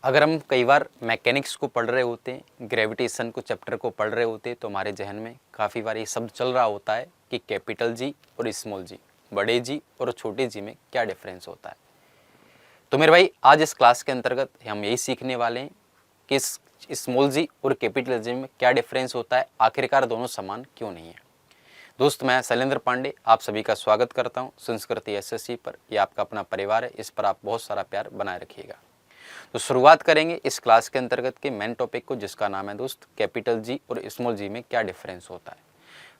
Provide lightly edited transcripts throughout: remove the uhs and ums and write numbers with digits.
अगर हम कई बार मैकेनिक्स को पढ़ रहे होते हैं, ग्रेविटेशन को चैप्टर को पढ़ रहे होते हैं, तो हमारे जहन में काफ़ी बार ये शब्द चल रहा होता है कि कैपिटल जी और स्मॉल जी, बड़े जी और छोटे जी में क्या डिफरेंस होता है। तो मेरे भाई आज इस क्लास के अंतर्गत हम यही सीखने वाले हैं कि स्मॉल जी और कैपिटल जी में क्या डिफरेंस होता है, आखिरकार दोनों समान क्यों नहीं है। दोस्त, मैं शैलेंद्र पांडे आप सभी का स्वागत करता हूं संस्कृति एसएससी पर। यह आपका अपना परिवार है, इस पर आप बहुत सारा प्यार बनाए रखिएगा। तो शुरुआत करेंगे इस क्लास के अंतर्गत के मेन टॉपिक को, जिसका नाम है दोस्त कैपिटल जी और स्मॉल जी में क्या डिफरेंस होता है।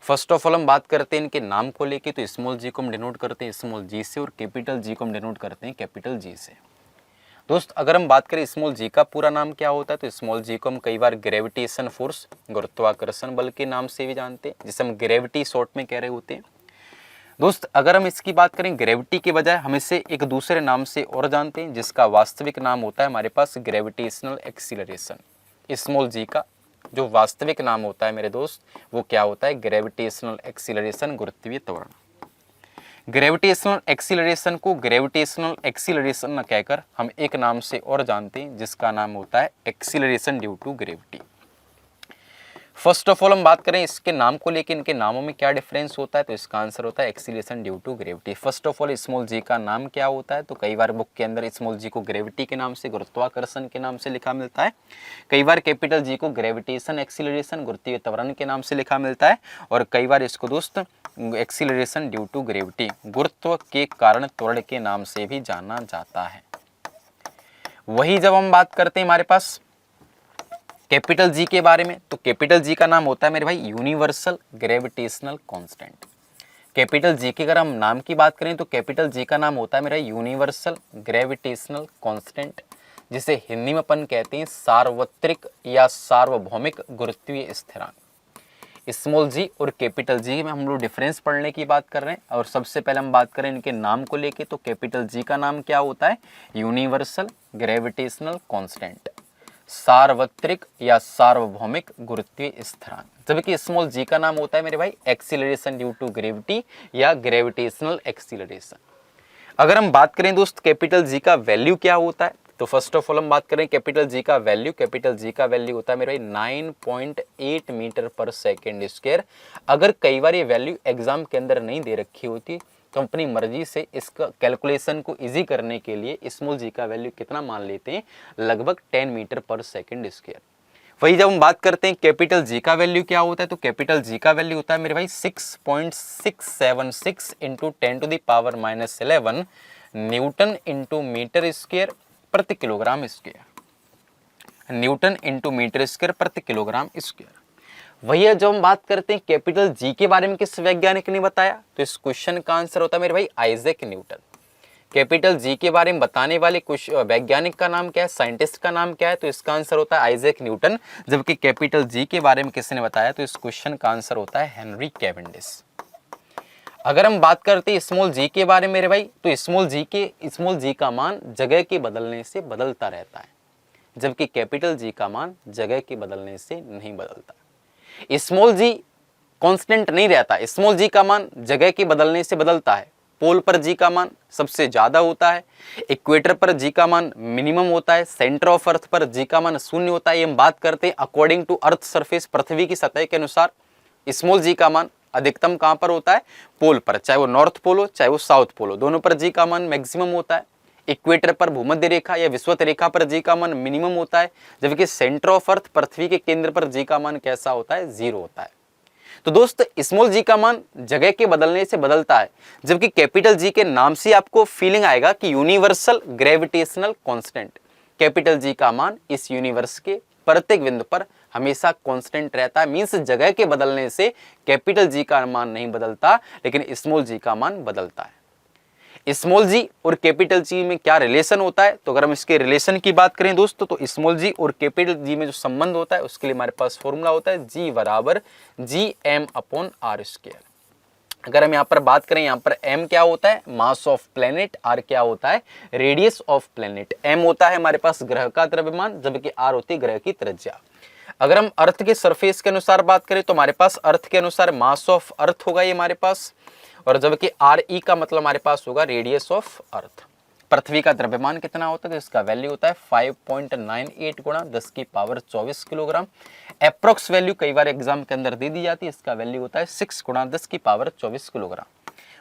फर्स्ट ऑफ ऑल हम बात करते हैं इनके नाम को लेके। तो स्मॉल जी को हम डिनोट करते हैं स्मॉल जी से और कैपिटल जी को हम डिनोट करते हैं कैपिटल जी से। दोस्त, अगर हम बात करें स्मॉल जी का पूरा नाम क्या होता है, तो स्मॉल जी को हम कई बार ग्रेविटेशन फोर्स, गुरुत्वाकर्षण बल के नाम से भी जानते हैं, जिसे हम ग्रेविटी शॉर्ट में कह रहे होते हैं। दोस्त, अगर हम इसकी बात करें ग्रेविटी के बजाय हम इसे एक दूसरे नाम से और जानते हैं, जिसका वास्तविक नाम होता है हमारे पास ग्रेविटेशनल एक्सीलरेशन। स्मॉल जी का जो वास्तविक नाम होता है मेरे दोस्त, वो क्या होता है, ग्रेविटेशनल एक्सीलरेशन, गुरुत्वीय त्वरण। ग्रेविटेशनल एक्सीलरेशन को ग्रेविटेशनल एक्सीलरेशन न कहकर हम एक नाम से और जानते हैं, जिसका नाम होता है acceleration due to gravity. First of all हम बात करें इसके नाम को लेकर, इनके नामों में क्या डिफरेंस होता है, तो इसका आंसर होता है acceleration due to gravity. First of all small G का नाम क्या होता है, तो कई बार बुक के अंदर स्मॉल जी को ग्रेविटी के नाम से, गुरुत्वाकर्षण के नाम से लिखा मिलता है। कई बार कैपिटल जी को ग्रेविटेशन एक्सीलरेशन, गुरुत्वीय त्वरण के नाम से लिखा मिलता है। और कई बार इसको दोस्त एक्सीलरेशन ड्यू टू ग्रेविटी, गुरुत्व के कारण त्वरण के नाम से भी जाना जाता है। वही जब हम बात करते हैं हमारे पास कैपिटल जी के बारे में, तो कैपिटल जी का नाम होता है मेरे भाई universal gravitational constant. Capital G के अगर हम नाम की बात करें, तो कैपिटल जी का नाम होता है मेरा यूनिवर्सल ग्रेविटेशनल कांस्टेंट, जिसे हिंदी में अपन कहते हैं सार्वत्रिक या सार्वभौमिक गुरुत्वीय स्थिरांक। स्मॉल जी और कैपिटल जी में हम लोग डिफरेंस पढ़ने की बात कर रहे हैं। और सबसे पहले हम बात करें इनके नाम को लेके, तो कैपिटल जी का नाम क्या होता है, यूनिवर्सल ग्रेविटेशनल कांस्टेंट, सार्वत्रिक या सार्वभौमिक गुरुत्वीय स्थिरांक। जबकि स्मॉल जी का नाम होता है मेरे भाई एक्सीलरेशन ड्यू टू ग्रेविटी या ग्रेविटेशनल एक्सीलरेशन। अगर हम बात करें दोस्त कैपिटल जी का वैल्यू क्या होता है, तो फर्स्ट ऑफ ऑल हम बात करें कैपिटल जी का वैल्यू। कैपिटल जी का वैल्यू होता है मेरे भाई 9.8 मीटर पर सेकेंड स्क्वायर। अगर कई बार ये वैल्यू एग्जाम के अंदर नहीं दे रखी होती, तो अपनी मर्जी से इसका कैलकुलेशन को इजी करने के लिए स्मॉल जी का वैल्यू कितना मान लेते हैं, लगभग 10 मीटर पर सेकेंड स्क्वायर। वही जब हम बात करते हैं कैपिटल जी का वैल्यू क्या होता है, तो कैपिटल जी का वैल्यू होता है मेरे भाई 6.676 into 10⁻11 newton into metre square प्रति kilogram square. Newton into metre square प्रति किलोग्राम स्क्वायर। वही है जो हम बात करते हैं कैपिटल जी के बारे में किस वैज्ञानिक ने बताया, तो इस क्वेश्चन का आंसर होता है मेरे भाई आइजैक न्यूटन। कैपिटल जी के बारे में बताने वाले कुछ वैज्ञानिक का नाम क्या है, साइंटिस्ट का नाम क्या है, तो इसका आंसर होता है आइजैक न्यूटन। जबकि कैपिटल जी के बारे में किसने बताया, तो इस क्वेश्चन का आंसर होता है हेनरी कैवेंडिश। अगर हम बात करते हैं स्मॉल जी के बारे में मेरे भाई, तो स्मॉल जी का मान जगह के बदलने से बदलता रहता है, जबकि कैपिटल जी का मान जगह के बदलने से नहीं बदलता। स्मॉल जी कांस्टेंट नहीं रहता, स्मॉल जी का मान जगह के बदलने से बदलता है। पोल पर जी का मान सबसे ज्यादा होता है, इक्वेटर पर जी का मान मिनिमम होता है, सेंटर ऑफ अर्थ पर जी का मान 0 होता है। ये हम बात करते हैं अकॉर्डिंग टू अर्थ सरफेस, पृथ्वी की सतह के अनुसार स्मॉल जी का मान अधिकतम कहां पर होता है, पोल पर, चाहे वो नॉर्थ पोल हो चाहे वो साउथ पोल हो, दोनों पर जी का मान मैक्सिमम होता है। इक्वेटर पर, भूमध्य रेखा या विषुवत रेखा पर जी का मान मिनिमम होता है, जबकि सेंटर ऑफ अर्थ, पृथ्वी के केंद्र पर जी का मान कैसा होता है, 0 होता है। तो दोस्त स्मॉल जी का मान जगह के बदलने से बदलता है, जबकि कैपिटल जी के नाम से आपको फीलिंग आएगा कि universal gravitational constant. Capital G का मान इस यूनिवर्स के प्रत्येक बिंदु पर हमेशा कांस्टेंट रहता है, मींस जगह के बदलने से कैपिटल जी का मान नहीं बदलता, लेकिन स्मॉल जी का मान बदलता है। स्मॉल जी और कैपिटल जी में क्या रिलेशन होता है, तो अगर हम इसके रिलेशन की बात करें दोस्तों, तो स्मॉल जी और कैपिटल जी में जो संबंध होता है, उसके लिए हमारे पास फॉर्मूला होता है G बराबर Gm/r²। अगर हम यहाँ पर बात करें, यहाँ पर m क्या होता है, मास ऑफ प्लेनेट, r क्या होता है, रेडियस ऑफ प्लेनेट। m होता है हमारे पास ग्रह का द्रव्यमान, जबकि r होती है ग्रह की त्रिज्या। अगर हम अर्थ के सरफेस के अनुसार बात करें, तो हमारे पास अर्थ के अनुसार मास ऑफ अर्थ होगा ये हमारे पास, और जबकि आर ई का मतलब हमारे पास होगा रेडियस ऑफ अर्थ। पृथ्वी का द्रव्यमान कितना होता है, तो इसका वैल्यू होता है 5.98 गुणा 10 की पावर 24 किलोग्राम। अप्रोक्स वैल्यू कई बार एग्जाम के अंदर दे दी जाती है, इसका वैल्यू होता है 6 गुणा 10 की पावर 24 किलोग्राम।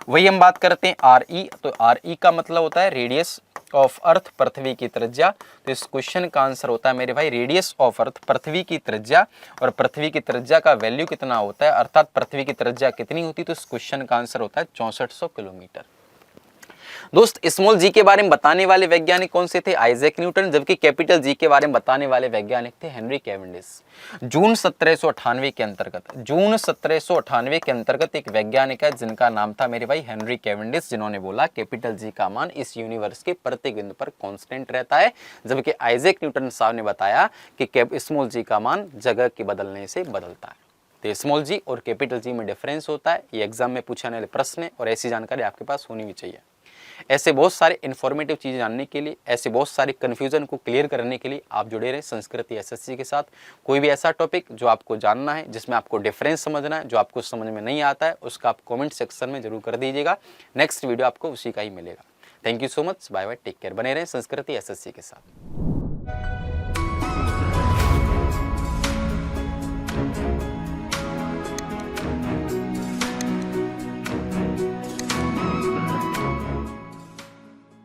वही हम बात करते हैं आरई, तो आरई का मतलब होता है रेडियस ऑफ अर्थ, पृथ्वी की त्रिज्या। तो इस क्वेश्चन का आंसर होता है मेरे भाई रेडियस ऑफ अर्थ, पृथ्वी की त्रिज्या। और पृथ्वी की त्रिज्या का वैल्यू कितना होता है, अर्थात पृथ्वी की त्रिज्या कितनी होती है, तो इस क्वेश्चन का आंसर होता है 6400 किलोमीटर। दोस्त स्मॉल जी के बारे में बताने वाले वैज्ञानिक कौन से थे, आइजैक न्यूटन, जबकि कैपिटल जी के बारे में बताने वाले वैज्ञानिक थे हेनरी कैवेंडिश। जून 1798 के अंतर्गत एक वैज्ञानिक है जिनका नाम था मेरे भाई हेनरी कैवेंडिश, जिन्होंने बोला कैपिटल जी का मान इस यूनिवर्स के प्रत्येक बिंदु पर कांस्टेंट रहता है, जबकि आइजैक न्यूटन साहब ने बताया कि स्मॉल जी का मान जगह के बदलने से बदलता है। तो स्मॉल जी और कैपिटल जी में डिफरेंस होता है, ये एग्जाम में पूछने वाले प्रश्न है और ऐसी जानकारी आपके पास होनी भी चाहिए। ऐसे बहुत सारे इन्फॉर्मेटिव चीज़ें जानने के लिए, ऐसे बहुत सारे कन्फ्यूजन को क्लियर करने के लिए आप जुड़े रहें संस्कृति एसएससी के साथ। कोई भी ऐसा टॉपिक जो आपको जानना है, जिसमें आपको डिफरेंस समझना है, जो आपको समझ में नहीं आता है, उसका आप कमेंट सेक्शन में जरूर कर दीजिएगा। नेक्स्ट वीडियो आपको उसी का ही मिलेगा। Thank you so much, bye bye, take care. बने रहें संस्कृति एसएससी के साथ।